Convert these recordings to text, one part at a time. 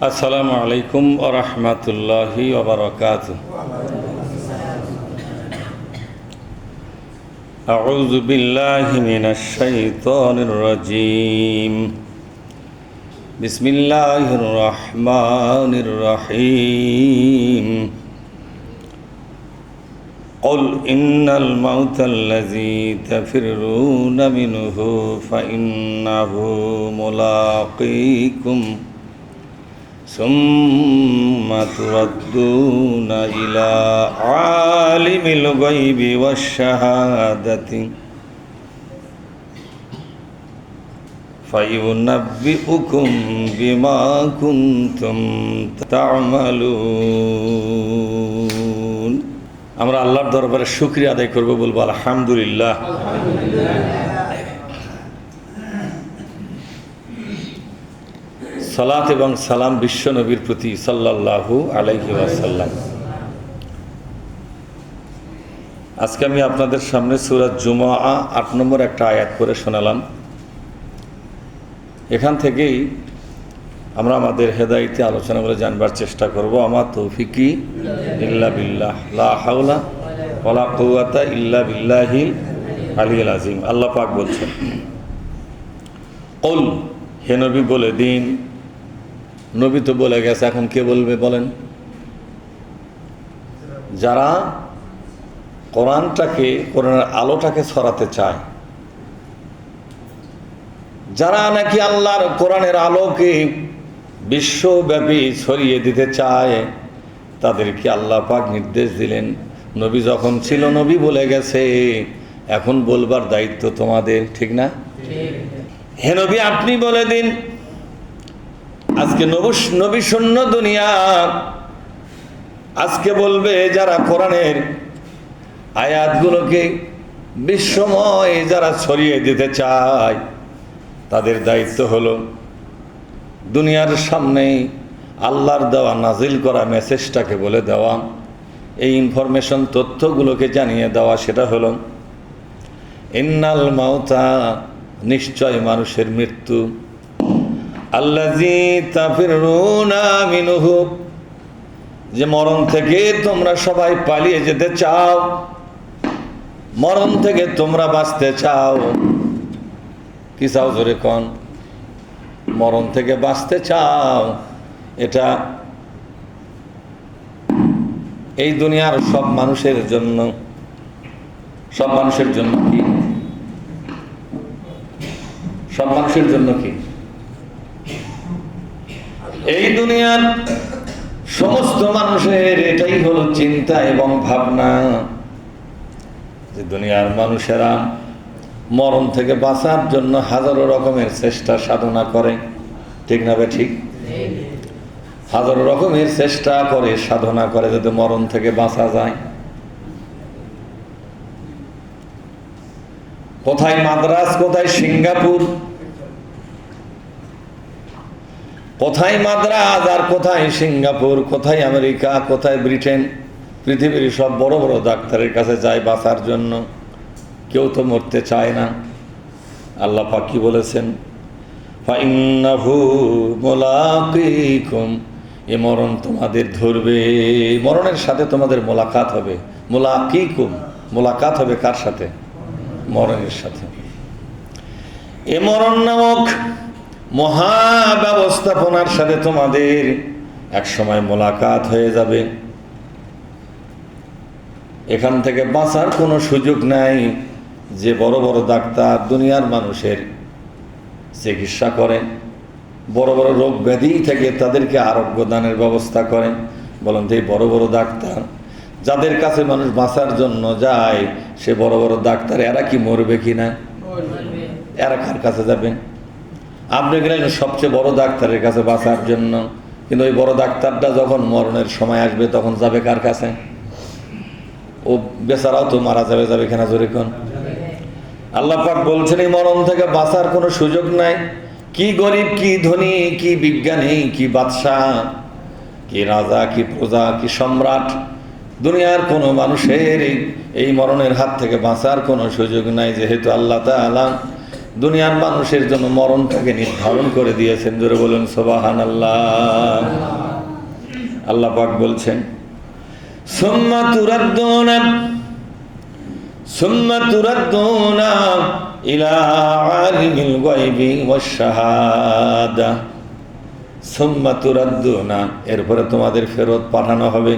আসসালামু আলাইকুম ওয়া রাহমাতুল্লাহি ওয়া বারাকাতুহু। আউযু বিল্লাহি মিনাশ শাইতানির রাজীম। বিসমিল্লাহির রাহমানির রাহিম। قل إن الموت الذي تفرون منه فإنه ملاقيكم ثم تردون إلى عالم الغيب والشهادة فينبئكم بما كنتم تعملون। আমরা আল্লাহর দরবারে শুকরিয়া আদায় করব, বলবো আলহামদুলিল্লাহ। সালাত এবং সালাম বিশ্ব নবীর প্রতি সাল্লাল্লাহু আলাইহি ওয়াসাল্লাম। আজকে আমি আপনাদের সামনে সূরা জুমআ ৮ নম্বর একটা আয়াত করে শোনালাম। এখান থেকেই আমরা আমাদের হেদায়েতে আলোচনা করে জানবার চেষ্টা করব। আমার তৌফিকি ইল্লা বিল্লাহ, লা হাওলা ওয়ালা কুওয়াতা ইল্লা বিল্লাহিল আলিয়্যিল আযীম। আল্লাহ পাক বলছেন, কুল, হে নবী বলে দিন। নবী তো বলে গেছে, এখন কে বলবে বলেন? যারা কোরআনের আলোটাকে ছড়াতে চায়, যারা নাকি আল্লাহর কোরআনের আলোকে বিশ্বব্যাপী ছড়িয়ে দিতে চায়, তাদেরকে আল্লাহ পাক নির্দেশ দিলেন, নবী যখন ছিল নবী বলে গেছে, এখন বলবার দায়িত্ব তোমাদের, ঠিক না? হে নবী আপনি বলে দিন। আজকে নবী শূন্য দুনিয়া আজকে বলবে, যারা কোরআনের আয়াতগুলোকে বিশ্বময় যারা ছড়িয়ে দিতে চায়, তাদের দায়িত্ব হলো দুনিয়ার সামনে আল্লাহর দেওয়া নাজিল করা মেসেজটাকে বলে দেওয়া, এই ইনফরমেশন তথ্যগুলোকে জানিয়ে দেওয়া। সেটা হলো ইন্নাল মাউতা, নিশ্চয় মানুষের মৃত্যু, আল্লাযী তাফিরুনা মিনহু, যে মরণ থেকে তোমরা সবাই পালিয়ে যেতে চাও, মরণ থেকে তোমরা বাঁচতে চাও। কি চাও জোরে কোন? মরণ থেকে বাঁচতে চাও। এটা এই দুনিয়ার সব মানুষের জন্য, সব মানুষের জন্য কি? সব মানুষের জন্য কি? এই দুনিয়ার সমস্ত মানুষের এটাই হলো চিন্তা এবং ভাবনা, যে দুনিয়ার মানুষেরা মরণ থেকে বাঁচার জন্য হাজারো রকমের চেষ্টা সাধনা করে, ঠিক না বে ঠিক? হাজারো রকমের চেষ্টা করে, সাধনা করে, যাতে মরণ থেকে বাঁচা যায়। কোথায় মাদ্রাজ, কোথায় সিঙ্গাপুর, কোথায় মাদ্রাজ আর কোথায় সিঙ্গাপুর, কোথায় আমেরিকা, কোথায় ব্রিটেন, পৃথিবীর সব বড় বড় ডাক্তারের কাছে যায় বাঁচার জন্য। কেউ তো মরতে চায় না। আল্লাহ পাক কি বলেছেন? ফাইন্নাহু মুলাকিকুম, এ মরণ তোমাদের ধরবে, মরণের সাথে তোমাদের মোলাকাত হবে। মুলাকিকুম, মোলাকাত হবে কার সাথে? মরণের সাথে। এ মরণ নামক মহা ব্যবস্থাপনার সাথে তোমাদের এক সময় মোলাকাত হয়ে যাবে। এখান থেকে বাঁচার কোনো সুযোগ নাই। যে বড় বড় ডাক্তার দুনিয়ার মানুষের চিকিৎসা করেন, বড় বড় রোগ ব্যাধি থেকে তাদেরকে আরোগ্য দানের ব্যবস্থা করেন, বলেন তো এই বড় বড় ডাক্তার যাদের কাছে মানুষ বাঁচার জন্য যায়, সে বড় বড় ডাক্তার এরা কি মরবে কিনা? এরা কার কাছে যাবেন? আপনি গেলেন সবচেয়ে বড় ডাক্তারের কাছে বাঁচার জন্য, কিন্তু ওই বড় ডাক্তারটা যখন মরণের সময় আসবে তখন যাবে কার কাছে? ও বেচারাও তো মারা যাবে, যাবে কিনা জোরে কোন? আল্লাহ পাক বলছেন এই মরণ থেকে বাঁচার কোনো সুযোগ নাই। কি গরিব, কি ধনী, কি বিজ্ঞানী, কি বাদশাহ, কি রাজা, কি প্রজা, কি সম্রাট, দুনিয়ার কোনো মানুষের এই মরণের হাত থেকে বাঁচার কোনো সুযোগ নাই। যেহেতু আল্লাহ তাআলা দুনিয়ার মানুষের জন্য মরণটাকে নির্ধারণ করে দিয়েছেন। জোরে বলুন সুবহানাল্লাহ। আল্লাহ পাক বলছেন সুম্মা তুরাদ্দুনা ইলা আলিমিল গায়বি ওয়াশ শাহাদা। সুম্মা তুরাদ্দুনা, এরপরে তোমাদের ফেরত পাঠানো হবে।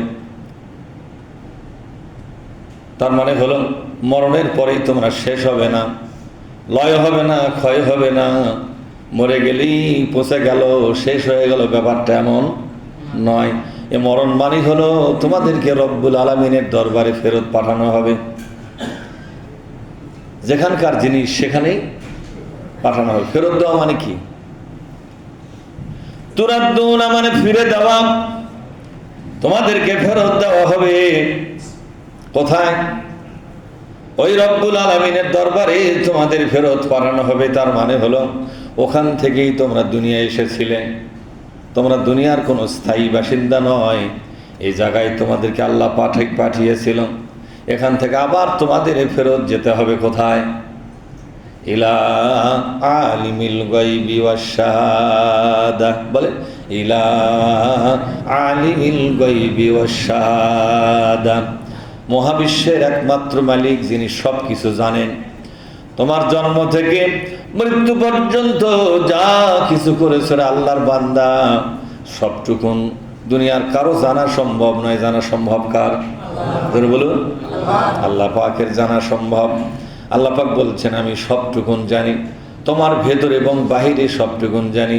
তার মানে হলো মরণের পরেই তোমরা শেষ হবে না, লয় হবে না, ক্ষয় হবে না, মরে গেলেই পচে গেল, শেষ হয়ে গেল, ব্যাপারটা এমন নয়। এ মরণ মানে হলো তোমাদেরকে রব্বুল আলামিনের দরবারে ফেরত পাঠানো হবে। যেখানকার জিনিস সেখানেই পাঠানো হবে। ফেরত দেওয়া মানে কি? তুরাদ্দুনা মানে ফিরে দেওয়া। তোমাদেরকে ফেরত দেওয়া হবে কোথায়? ওই রব্বুল আলামিনের দরবারে তোমাদের ফেরত পাঠানো হবে। তার মানে হলো ওখান থেকেই তোমরা দুনিয়ায় এসেছিলে। তোমরা দুনিয়ার কোনো স্থায়ী বাসিন্দা নয়, এই জায়গায় তোমাদেরকে আল্লাহ পাঠিয়েছিল। এখান থেকে আবার তোমাদের ফেরত যেতে হবে কোথায়? ইলা আলিমিল গায়বি ওয়াশ শাহাদা। বলে ইলা আলিমিল গায়বি ওয়াশ শাহাদা। মহাবিশ্বের একমাত্র মালিক, যিনি সব কিছু জানেন। তোমার জন্ম থেকে মৃত্যু পর্যন্ত যা কিছু করেছ আল্লাহর বান্দা, সবটুকুন দুনিয়ার কারো জানা সম্ভব নয়। জানা সম্ভব কার? ধরে বলুন, আল্লাহ পাকের জানা সম্ভব। আল্লাহ পাক বলছেন আমি সবটুকুন জানি, তোমার ভেতর এবং বাহিরে সবটুকুন জানি।